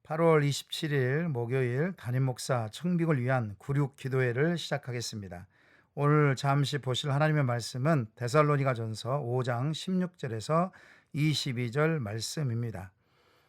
8월 27일 목요일 담임 목사 청빙을 위한 구륙 기도회를 시작하겠습니다. 오늘 잠시 보실 하나님의 말씀은 데살로니가전서 5장 16절에서 22절 말씀입니다.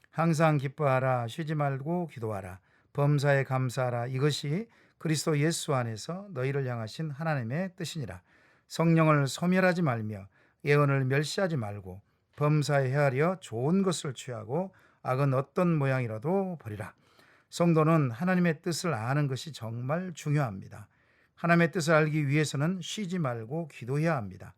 항상 기뻐하라, 쉬지 말고 기도하라, 범사에 감사하라. 이것이 그리스도 예수 안에서 너희를 향하신 하나님의 뜻이니라. 성령을 소멸하지 말며 예언을 멸시하지 말고 범사에 헤아려 좋은 것을 취하고 악은 어떤 모양이라도 버리라. 성도는 하나님의 뜻을 아는 것이 정말 중요합니다. 하나님의 뜻을 알기 위해서는 쉬지 말고 기도해야 합니다.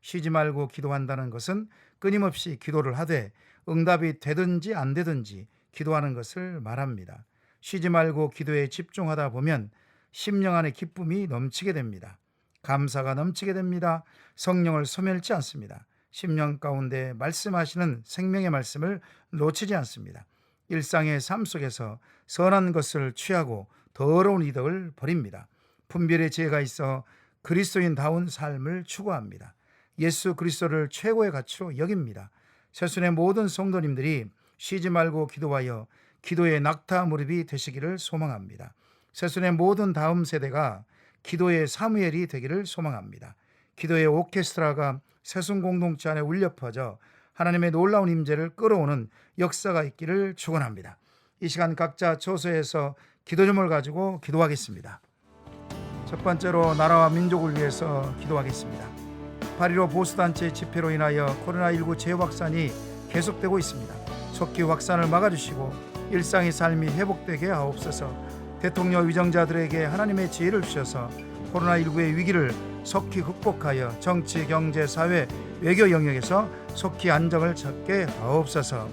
쉬지 말고 기도한다는 것은 끊임없이 기도를 하되 응답이 되든지 안 되든지 기도하는 것을 말합니다. 쉬지 말고 기도에 집중하다 보면 심령 안에 기쁨이 넘치게 됩니다. 감사가 넘치게 됩니다. 성령을 소멸치 않습니다. 심령 가운데 말씀하시는 생명의 말씀을 놓치지 않습니다. 일상의 삶 속에서 선한 것을 취하고 더러운 이덕을 버립니다. 분별의 지혜가 있어 그리스도인다운 삶을 추구합니다. 예수 그리스도를 최고의 가치로 여깁니다. 새순의 모든 성도님들이 쉬지 말고 기도하여 기도의 낙타 무릎이 되시기를 소망합니다. 새순의 모든 다음 세대가 기도의 사무엘이 되기를 소망합니다. 기도의 오케스트라가 새순 공동체 안에 울려 퍼져 하나님의 놀라운 임재를 끌어오는 역사가 있기를 축원합니다. 이 시간 각자 처소에서 기도점을 가지고 기도하겠습니다. 첫 번째로 나라와 민족을 위해서 기도하겠습니다. 8.15 보수단체 집회로 인하여 코로나19 재확산이 계속되고 있습니다. 속히 확산을 막아주시고 일상의 삶이 회복되게 하옵소서. 대통령 위정자들에게 하나님의 지혜를 주셔서 코로나19의 위기를 속히 극복하여 정치, 경제, 사회, 외교 영역에서 속히 안정을 찾게 하옵소서.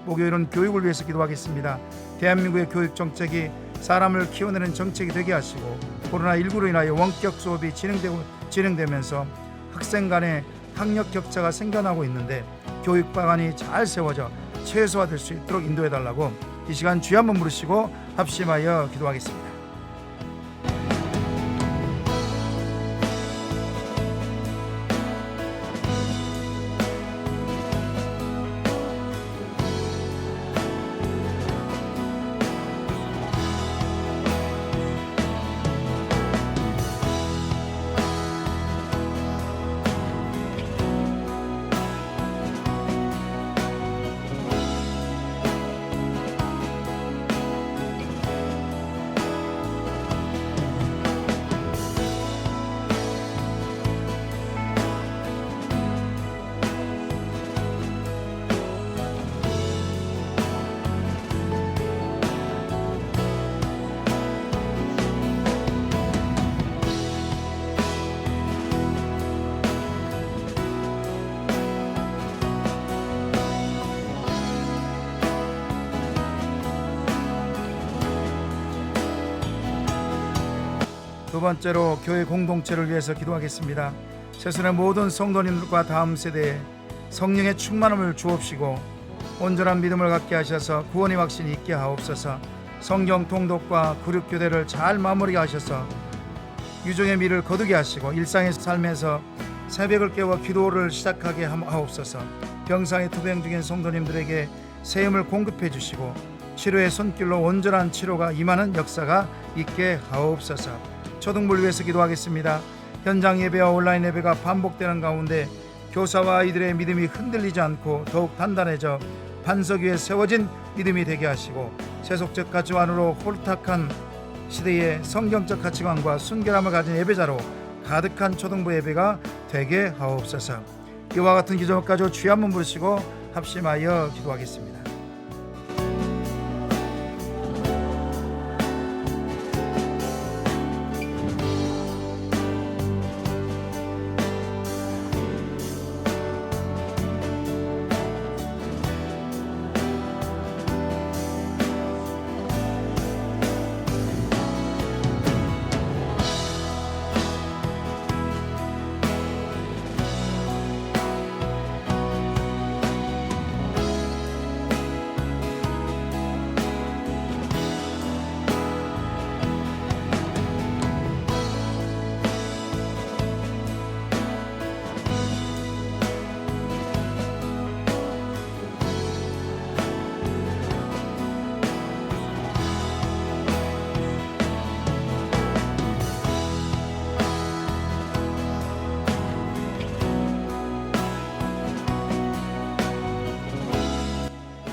목요일은 교육을 위해서 기도하겠습니다. 대한민국의 교육 정책이 사람을 키워내는 정책이 되게 하시고 코로나19로 인하여 원격 수업이 진행되면서 학생 간의 학력 격차가 생겨나고 있는데 교육 방안이 잘 세워져 최소화될 수 있도록 인도해달라고 이 시간 주여 한번 부르시고 합심하여 기도하겠습니다. 두 번째로 교회 공동체를 위해서 기도하겠습니다. 새순의 모든 성도님들과 다음 세대에 성령의 충만함을 주옵시고 온전한 믿음을 갖게 하셔서 구원의 확신이 있게 하옵소서. 성경 통독과 구륙교대를 잘 마무리게 하셔서 유종의 미를 거두게 하시고 일상의 삶에서 새벽을 깨워 기도를 시작하게 하옵소서. 병상에 투병 중인 성도님들에게 새 힘을 공급해 주시고 치료의 손길로 온전한 치료가 임하는 역사가 있게 하옵소서. 초등부를 위해서 기도하겠습니다. 현장 예배와 온라인 예배가 반복되는 가운데 교사와 아이들의 믿음이 흔들리지 않고 더욱 단단해져 반석 위에 세워진 믿음이 되게 하시고 세속적 가치관으로 홀딱한 시대의 성경적 가치관과 순결함을 가진 예배자로 가득한 초등부 예배가 되게 하옵소서. 이와 같은 기도를 가지고 주여 한번 부르시고 합심하여 기도하겠습니다.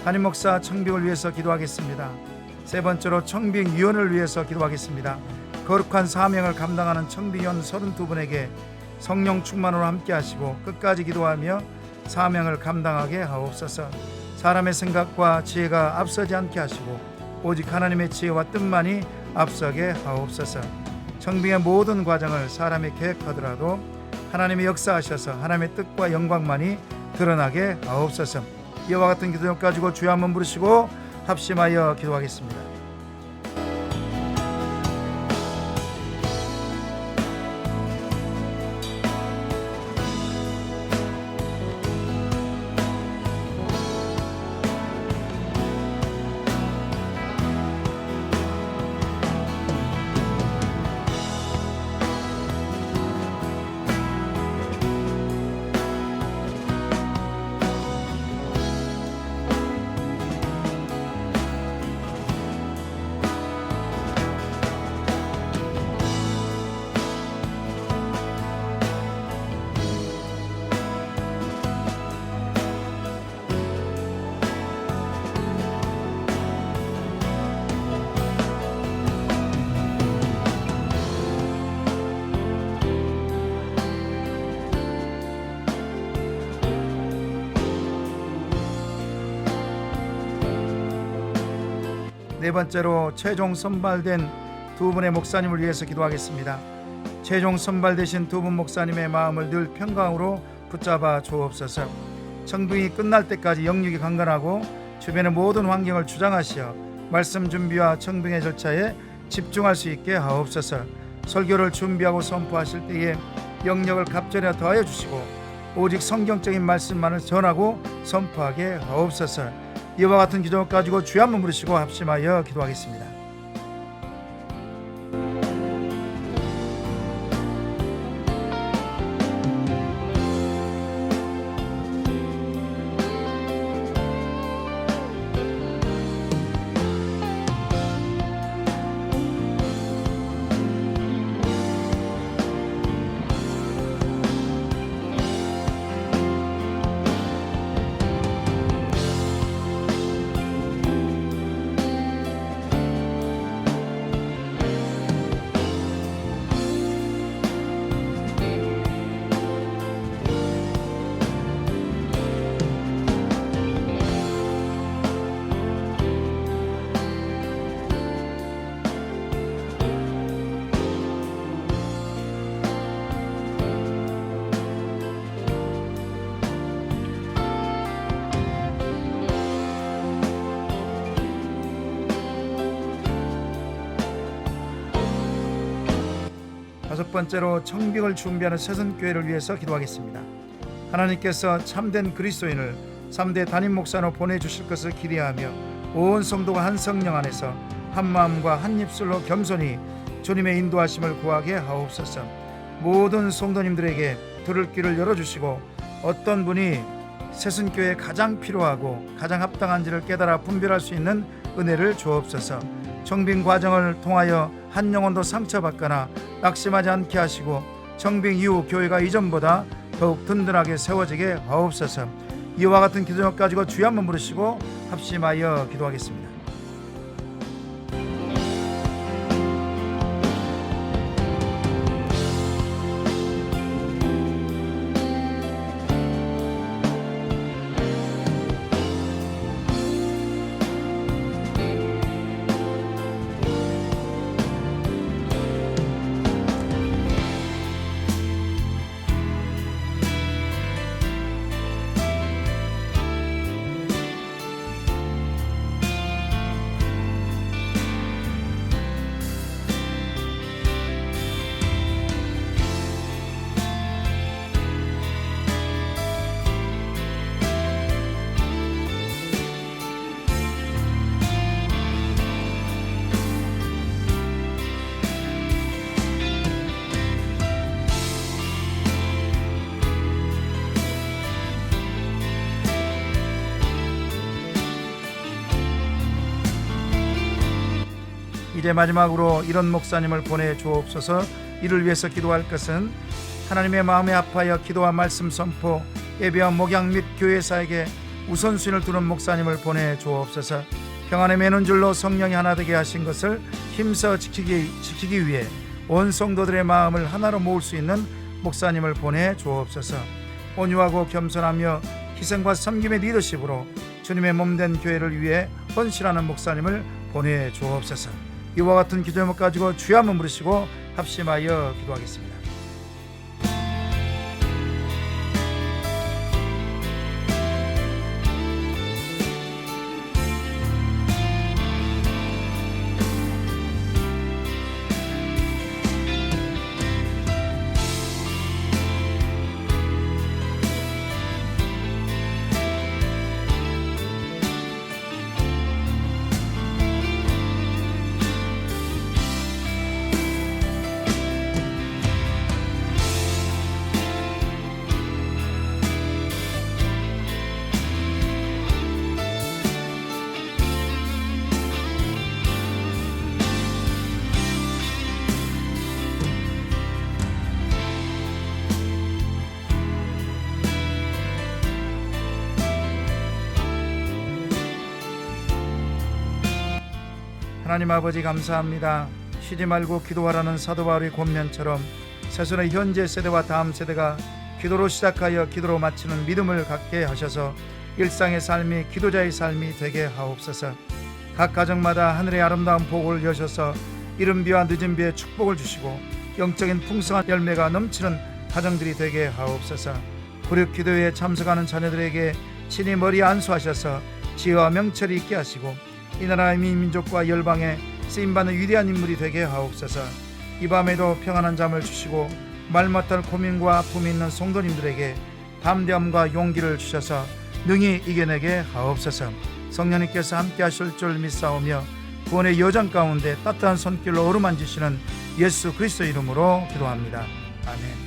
담임 목사 청빙을 위해서 기도하겠습니다. 세 번째로 청빙위원을 위해서 기도하겠습니다. 거룩한 사명을 감당하는 청빙위원 32분에게 성령 충만으로 함께 하시고 끝까지 기도하며 사명을 감당하게 하옵소서. 사람의 생각과 지혜가 앞서지 않게 하시고 오직 하나님의 지혜와 뜻만이 앞서게 하옵소서. 청빙의 모든 과정을 사람이 계획하더라도 하나님이 역사하셔서 하나님의 뜻과 영광만이 드러나게 하옵소서. 이와 같은 기도력 가지고 주여 한번 부르시고 합심하여 기도하겠습니다. 네 번째로 최종 선발된 두 분의 목사님을 위해서 기도하겠습니다. 최종 선발되신 두 분 목사님의 마음을 늘 평강으로 붙잡아 주옵소서. 청빙이 끝날 때까지 영육이 강건하고 주변의 모든 환경을 주장하시어 말씀 준비와 청빙의 절차에 집중할 수 있게 하옵소서. 설교를 준비하고 선포하실 때에 영역을 갑절에 더하여 주시고 오직 성경적인 말씀만을 전하고 선포하게 하옵소서. 이와 같은 기도 가지고 주여 한번 부르시고 합심하여 기도하겠습니다. 다섯 번째로 청빙을 준비하는 새선교회를 위해서 기도하겠습니다. 하나님께서 참된 그리스도인을 3대 담임 목사로 보내주실 것을 기대하며 온 성도가 한 성령 안에서 한 마음과 한 입술로 겸손히 주님의 인도하심을 구하게 하옵소서. 모든 성도님들에게 들을 귀를 열어주시고 어떤 분이 새선교회에 가장 필요하고 가장 합당한지를 깨달아 분별할 수 있는 은혜를 주옵소서. 청빙 과정을 통하여 한 영혼도 상처받거나 낙심하지 않게 하시고 청빙 이후 교회가 이전보다 더욱 든든하게 세워지게 하옵소서. 이와 같은 기도력 가지고 주여 한번 부르시고 합심하여 기도하겠습니다. 이제 마지막으로 이런 목사님을 보내주옵소서. 이를 위해서 기도할 것은 하나님의 마음에 아파하여 기도와 말씀 선포, 예배와 목양 및 교회사에게 우선순위를 두는 목사님을 보내 주옵소서. 평안에 매는 줄로 성령이 하나 되게 하신 것을 힘써 지키기 위해 온 성도들의 마음을 하나로 모을 수 있는 목사님을 보내 주옵소서. 온유하고 겸손하며 희생과 섬김의 리더십으로 주님의 몸된 교회를 위해 헌신하는 목사님을 보내 주옵소서. 이와 같은 기도 제목 가지고 주여 한번 부르시고 합심하여 기도하겠습니다. 하나님 아버지 감사합니다. 쉬지 말고 기도하라는 사도 바울의 권면처럼 새손의 현재 세대와 다음 세대가 기도로 시작하여 기도로 마치는 믿음을 갖게 하셔서 일상의 삶이 기도자의 삶이 되게 하옵소서. 각 가정마다 하늘의 아름다운 복을 여셔서 이른 비와 늦은 비에 축복을 주시고 영적인 풍성한 열매가 넘치는 가정들이 되게 하옵소서. 구륙 기도회에 참석하는 자녀들에게 친히 머리에 안수하셔서 지혜와 명철이 있게 하시고 이 나라의 민족과 열방에 쓰임받는 위대한 인물이 되게 하옵소서. 이 밤에도 평안한 잠을 주시고 말 못할 고민과 아픔이 있는 성도님들에게 담대함과 용기를 주셔서 능히 이겨내게 하옵소서. 성령님께서 함께 하실 줄 믿사오며 구원의 여정 가운데 따뜻한 손길로 어루만지시는 예수 그리스도 이름으로 기도합니다. 아멘.